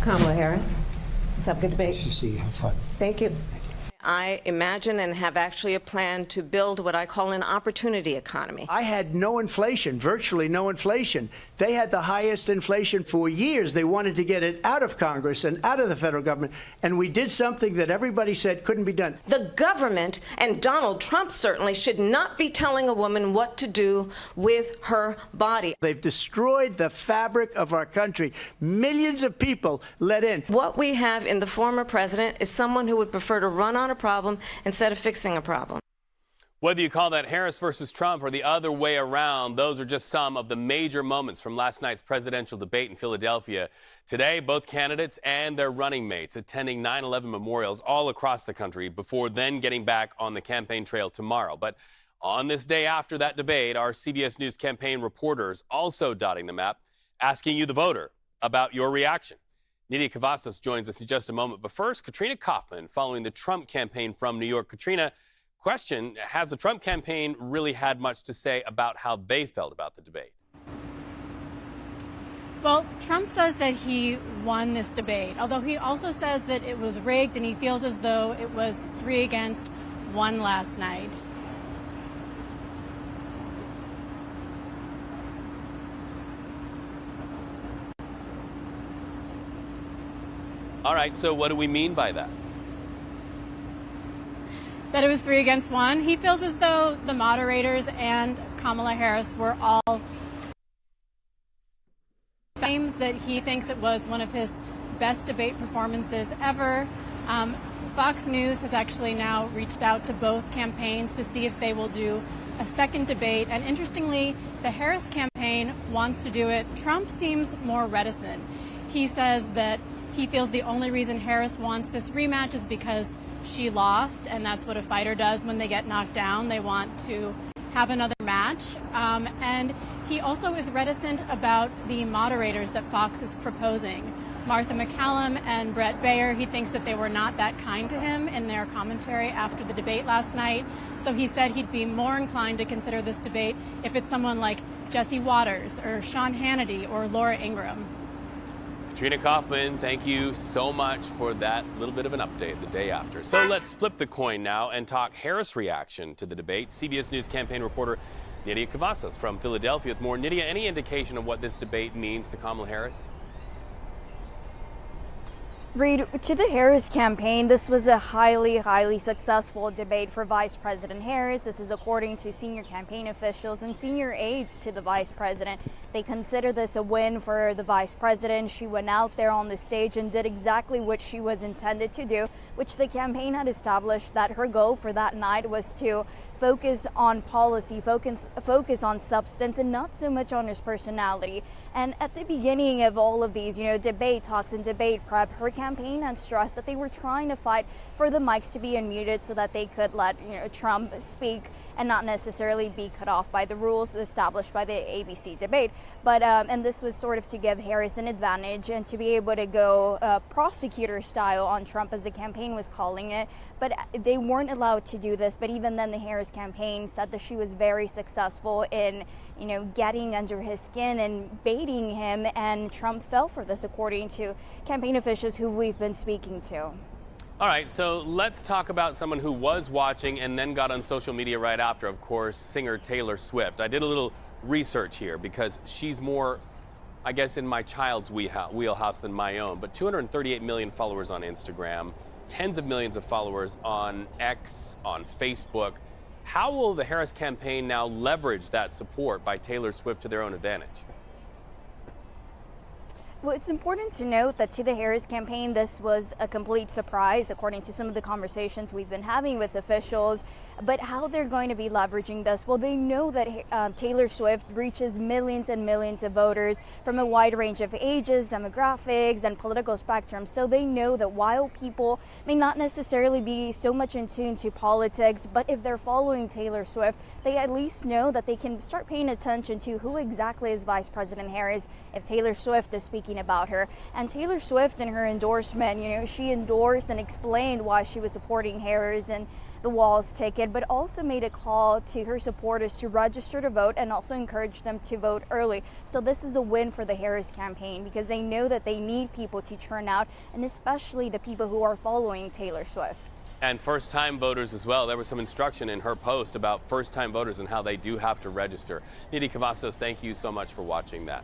Kamala Harris. Let's have a good debate. Nice to see you. Have fun. Thank you. I imagine and have actually a plan to build what I call an opportunity economy. I had no inflation, virtually no inflation. They had the highest inflation for years. They wanted to get it out of Congress and out of the federal government. And we did something that everybody said couldn't be done. The government, and Donald Trump certainly, should not be telling a woman what to do with her body. They've destroyed the fabric of our country. Millions of people let in. What we have in the former president is someone who would prefer to run on a problem instead of fixing a problem. Whether you call that Harris versus Trump or the other way around, those are just some of the major moments from last night's presidential debate in Philadelphia. Today, both candidates and their running mates attending 9/11 memorials all across the country before then getting back on the campaign trail tomorrow. But on this day after that debate, our CBS News campaign reporters also dotting the map, asking you, the voter, about your reaction. Nidia Cavazos joins us in just a moment. But first, Katrina Kaufman following the Trump campaign from New York. Katrina, question, has the Trump campaign really had much to say about how they felt about the debate? Well, Trump says that he won this debate, although he also says that it was rigged and he feels as though it was 3 against 1 last night. All right, so what do we mean by that? That it was 3 against 1. He feels as though the moderators and Kamala Harris were all claims that he thinks it was one of his best debate performances ever. Fox News has actually now reached out to both campaigns to see if they will do a second debate. And interestingly, the Harris campaign wants to do it. Trump seems more reticent. He says that he feels the only reason Harris wants this rematch is because she lost, and that's what a fighter does when they get knocked down. They want to have another match. And he also is reticent about the moderators that Fox is proposing. Martha McCallum and Brett Baer, he thinks that they were not that kind to him in their commentary after the debate last night. So he said he'd be more inclined to consider this debate if it's someone like Jesse Waters or Sean Hannity or Laura Ingraham. Katrina Kaufman, thank you so much for that little bit of an update the day after. So let's flip the coin now and talk Harris' reaction to the debate. CBS News campaign reporter Nidia Cavazos from Philadelphia with more. Nidia, any indication of what this debate means to Kamala Harris? Reid, to the Harris campaign, this was a highly successful debate for Vice President Harris. This is according to senior campaign officials and senior aides to the vice president. They consider this a win for the vice president. She went out there on the stage and did exactly what she was intended to do, which the campaign had established that her goal for that night was to focus on policy, focus on substance, and not so much on his personality. And at the beginning of all of these, debate talks and debate prep, her campaign had stressed that they were trying to fight for the mics to be unmuted so that they could let Trump speak and not necessarily be cut off by the rules established by the ABC debate. But and this was sort of to give Harris an advantage and to be able to go prosecutor style on Trump, as the campaign was calling it. But they weren't allowed to do this. But even then, the Harris campaign said that she was very successful in, getting under his skin and baiting him. And Trump fell for this, according to campaign officials who we've been speaking to. All right, so let's talk about someone who was watching and then got on social media right after, of course, singer Taylor Swift. I did a little research here because she's more, I guess, in my child's wheelhouse than my own. But 238 million followers on Instagram, tens of millions of followers on X, on Facebook. How will the Harris campaign now leverage that support by Taylor Swift to their own advantage? Well, it's important to note that to the Harris campaign, this was a complete surprise, according to some of the conversations we've been having with officials. But how they're going to be leveraging this? Well, they know that Taylor Swift reaches millions and millions of voters from a wide range of ages, demographics, and political spectrums. So they know that while people may not necessarily be so much in tune to politics, but if they're following Taylor Swift, they at least know that they can start paying attention to who exactly is Vice President Harris if Taylor Swift is speaking talking about her. And Taylor Swift, in her endorsement, she endorsed and explained why she was supporting Harris and the Walz ticket, but also made a call to her supporters to register to vote and also encourage them to vote early. So this is a win for the Harris campaign because they know that they need people to turn out, and especially the people who are following Taylor Swift. And first-time voters as well. There was some instruction in her post about first-time voters and how they do have to register. Nidia, Cavazos, thank you so much for watching that.